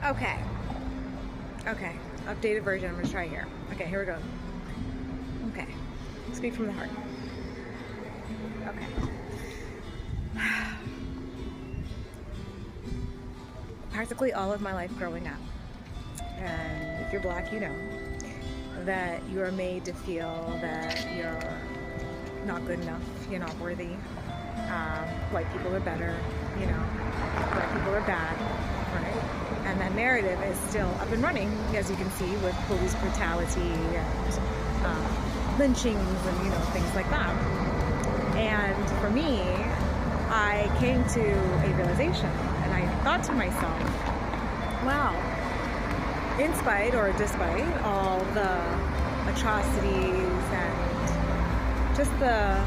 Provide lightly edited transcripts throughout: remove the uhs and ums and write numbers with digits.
Okay. Okay. Updated version. I'm going to try here. Okay, here we go. Okay. Speak from the heart. Okay. Practically all of my life growing up, and if you're black, you know that you are made to feel that you're not good enough, you're not worthy. White people are better, you know, black people are bad, right? And that narrative is still up and running, as you can see, with police brutality and lynchings and, you know, things like that. And for me, I came to a realization, and I thought to myself, wow, in spite or despite all the atrocities and just the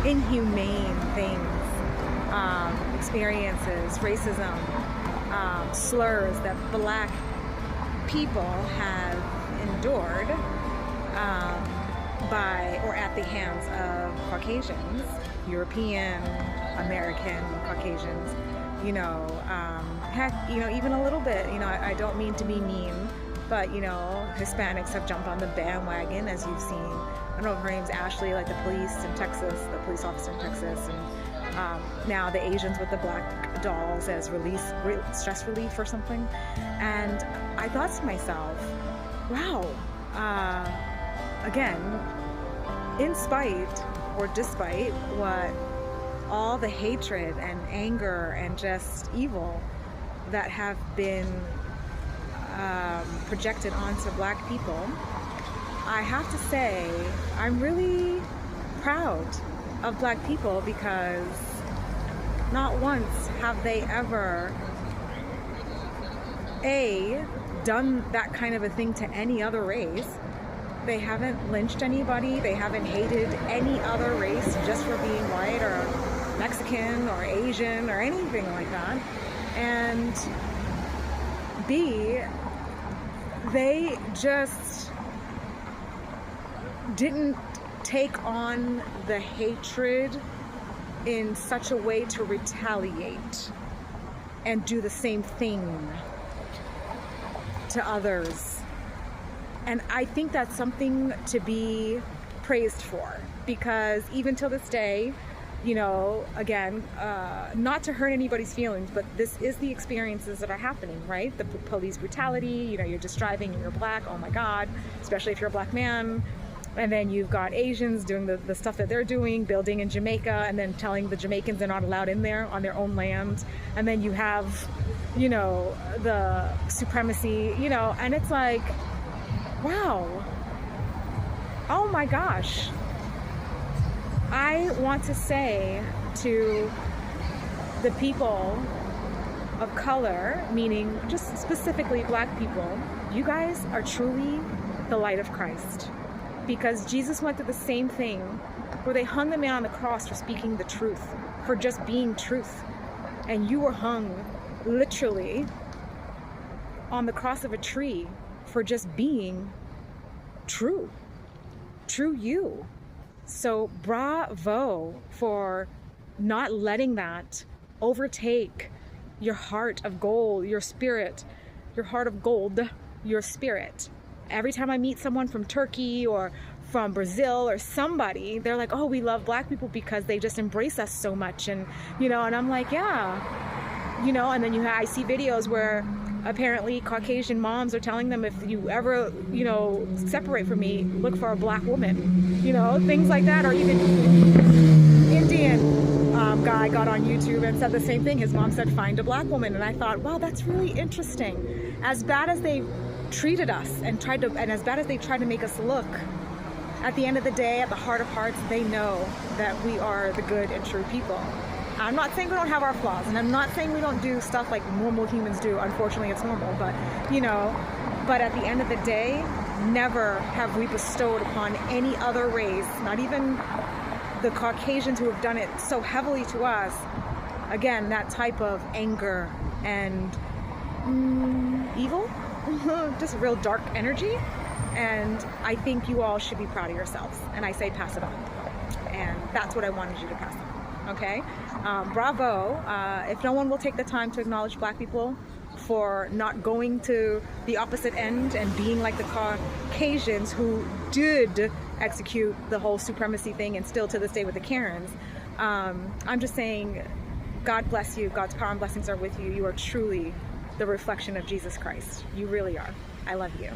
inhumane things, experiences, racism, slurs that black people have endured by or at the hands of Caucasians, European, American Caucasians, you know, heck, you know, even a little bit, you know, I don't mean to be mean, but, you know, Hispanics have jumped on the bandwagon, as you've seen. I don't know if her name's Ashley, like the police in Texas, the police officer in Texas, and now the Asians with the black dolls as stress relief or something. And I thought to myself, wow, again, in spite or despite what all the hatred and anger and just evil that have been projected onto black people, I have to say I'm really proud of black people, because not once have they ever done that kind of a thing to any other race. They haven't lynched anybody, they haven't hated any other race just for being white or Mexican or Asian or anything like that. And B, they just didn't take on the hatred in such a way to retaliate and do the same thing to others. And I think that's something to be praised for, because even till this day, you know, again, not to hurt anybody's feelings, but this is the experiences that are happening, right? The police brutality, you know, you're just driving and you're black, oh my God, especially if you're a black man. And then you've got Asians doing the stuff that they're doing, building in Jamaica, and then telling the Jamaicans they're not allowed in there on their own land. And then you have, you know, the supremacy, you know, and it's like, wow, oh my gosh. I want to say to the people of color, meaning just specifically black people, you guys are truly the light of Christ. Because Jesus went through the same thing, where they hung the man on the cross for speaking the truth, for just being truth. And you were hung literally on the cross of a tree for just being true you. So bravo for not letting that overtake your heart of gold, your spirit, your heart of gold, your spirit. Every time I meet someone from Turkey or from Brazil or somebody, they're like, oh, we love black people because they just embrace us so much. And, you know, and I'm like, yeah, you know, and then I see videos where apparently Caucasian moms are telling them, if you ever, you know, separate from me, look for a black woman, you know, things like that. Or even Indian guy got on YouTube and said the same thing. His mom said, find a black woman. And I thought, wow, that's really interesting. As bad as they treated us and as bad as they tried to make us look, at the end of the day, at the heart of hearts, they know that we are the good and true people. I'm not saying we don't have our flaws, and I'm not saying we don't do stuff like normal humans do. Unfortunately, it's normal, but, you know, but at the end of the day, never have we bestowed upon any other race, not even the Caucasians who have done it so heavily to us, again, that type of anger and evil, just real dark energy. And I think you all should be proud of yourselves. And I say pass it on. And that's what I wanted you to pass on. Okay? Bravo. If no one will take the time to acknowledge black people for not going to the opposite end and being like the Caucasians who did execute the whole supremacy thing, and still to this day with the Karens. I'm just saying, God bless you. God's power and blessings are with you. You are truly the reflection of Jesus Christ. You really are. I love you.